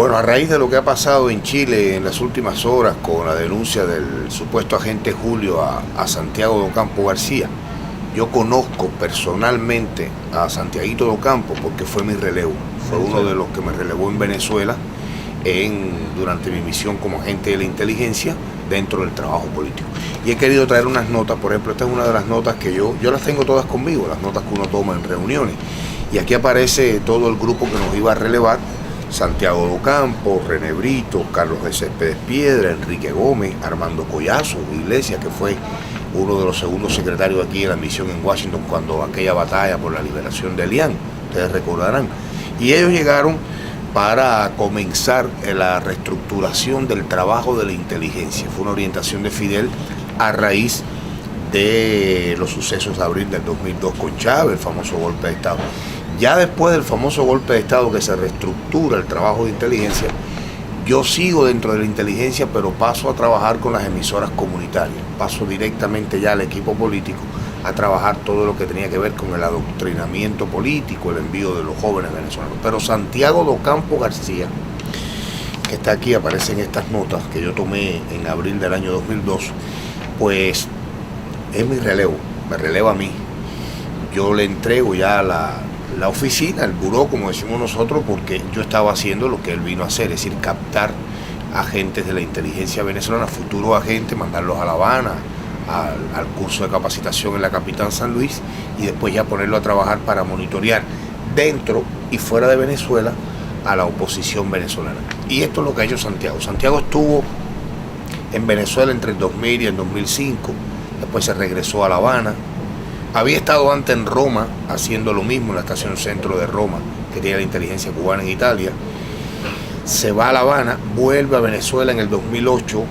Bueno, a raíz de lo que ha pasado en Chile en las últimas horas con la denuncia del supuesto agente Julio a Santiago do Campo García, yo conozco personalmente a Santiaguito do Campo porque fue mi relevo, fue uno de los que me relevó en Venezuela durante mi misión como agente de la inteligencia dentro del trabajo político. Y he querido traer unas notas, por ejemplo, esta es una de las notas que yo las tengo todas conmigo, las notas que uno toma en reuniones. Y aquí aparece todo el grupo que nos iba a relevar: Santiago do Campo, René Brito, Carlos de Céspedes Piedra, Enrique Gómez, Armando Collazo Iglesias, que fue uno de los segundos secretarios aquí en la misión en Washington cuando aquella batalla por la liberación de Elián, ustedes recordarán. Y ellos llegaron para comenzar la reestructuración del trabajo de la inteligencia. Fue una orientación de Fidel a raíz de los sucesos de abril del 2002 con Chávez, el famoso golpe de Estado. Ya después del famoso golpe de Estado que se reestructura el trabajo de inteligencia, yo sigo dentro de la inteligencia, pero paso a trabajar con las emisoras comunitarias. Paso directamente ya al equipo político a trabajar todo lo que tenía que ver con el adoctrinamiento político, el envío de los jóvenes venezolanos. Pero Santiago do Campo García, que está aquí, aparece en estas notas que yo tomé en abril del año 2002, pues es mi relevo, me releva a mí. Yo le entrego ya la oficina, el buró, como decimos nosotros, porque yo estaba haciendo lo que él vino a hacer, es decir, captar agentes de la inteligencia venezolana, futuros agentes, mandarlos a La Habana, al curso de capacitación en la capital San Luis, y después ya ponerlo a trabajar para monitorear dentro y fuera de Venezuela a la oposición venezolana. Y esto es lo que ha hecho Santiago. Santiago estuvo en Venezuela entre el 2000 y el 2005, después se regresó a La Habana. Había estado antes en Roma haciendo lo mismo en la estación centro de Roma, que tiene la inteligencia cubana en Italia. Se va a La Habana, vuelve a Venezuela en el 2008,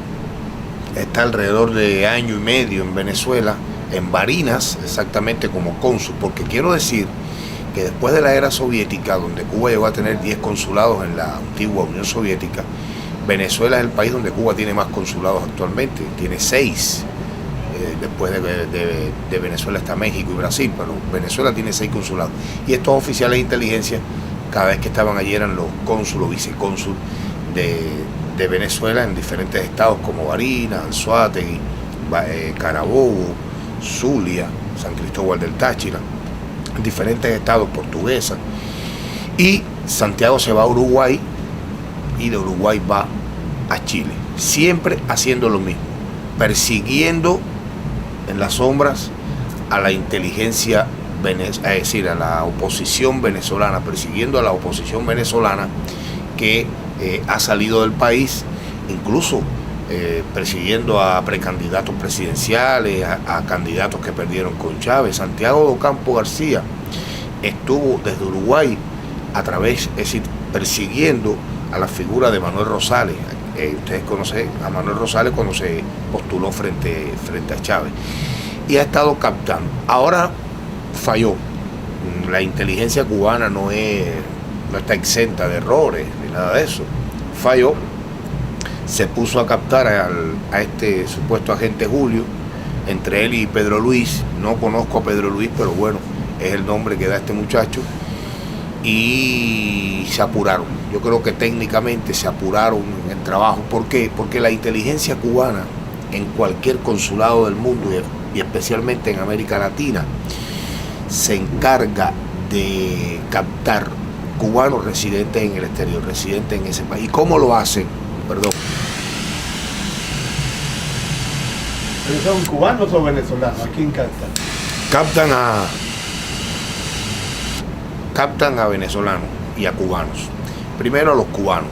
está alrededor de año y medio en Venezuela, en Barinas, exactamente como cónsul, porque quiero decir que después de la era soviética, donde Cuba llegó a tener 10 consulados en la antigua Unión Soviética, Venezuela es el país donde Cuba tiene más consulados actualmente, tiene 6. Después de Venezuela está México y Brasil, pero Venezuela tiene 6 consulados. Y estos oficiales de inteligencia, cada vez que estaban allí, eran los cónsul o vicecónsul de Venezuela en diferentes estados como Barinas, Anzoátegui, Carabobo, Zulia, San Cristóbal del Táchira, en diferentes estados, Portuguesa. Y Santiago se va a Uruguay y de Uruguay va a Chile, siempre haciendo lo mismo, persiguiendo en las sombras a la inteligencia, es decir, a la oposición venezolana, persiguiendo a la oposición venezolana que ha salido del país, incluso persiguiendo a precandidatos presidenciales, a candidatos que perdieron con Chávez. Santiago do Campo García estuvo desde Uruguay a través, es decir, persiguiendo a la figura de Manuel Rosales. Ustedes conocen a Manuel Rosales cuando se postuló frente a Chávez, y ha estado captando. Ahora falló. La inteligencia cubana no está exenta de errores ni nada de eso. Falló. Se puso a captar a este supuesto agente Julio, entre él y Pedro Luis. No conozco a Pedro Luis, pero bueno, es el nombre que da este muchacho. Y se apuraron. Yo creo que técnicamente se apuraron en el trabajo. ¿Por qué? Porque la inteligencia cubana en cualquier consulado del mundo y especialmente en América Latina se encarga de captar cubanos residentes en el exterior, residentes en ese país. ¿Y cómo lo hacen? Perdón. ¿Pero son cubanos o venezolanos? ¿A quién captan? Captan a venezolanos y a cubanos. Primero a los cubanos.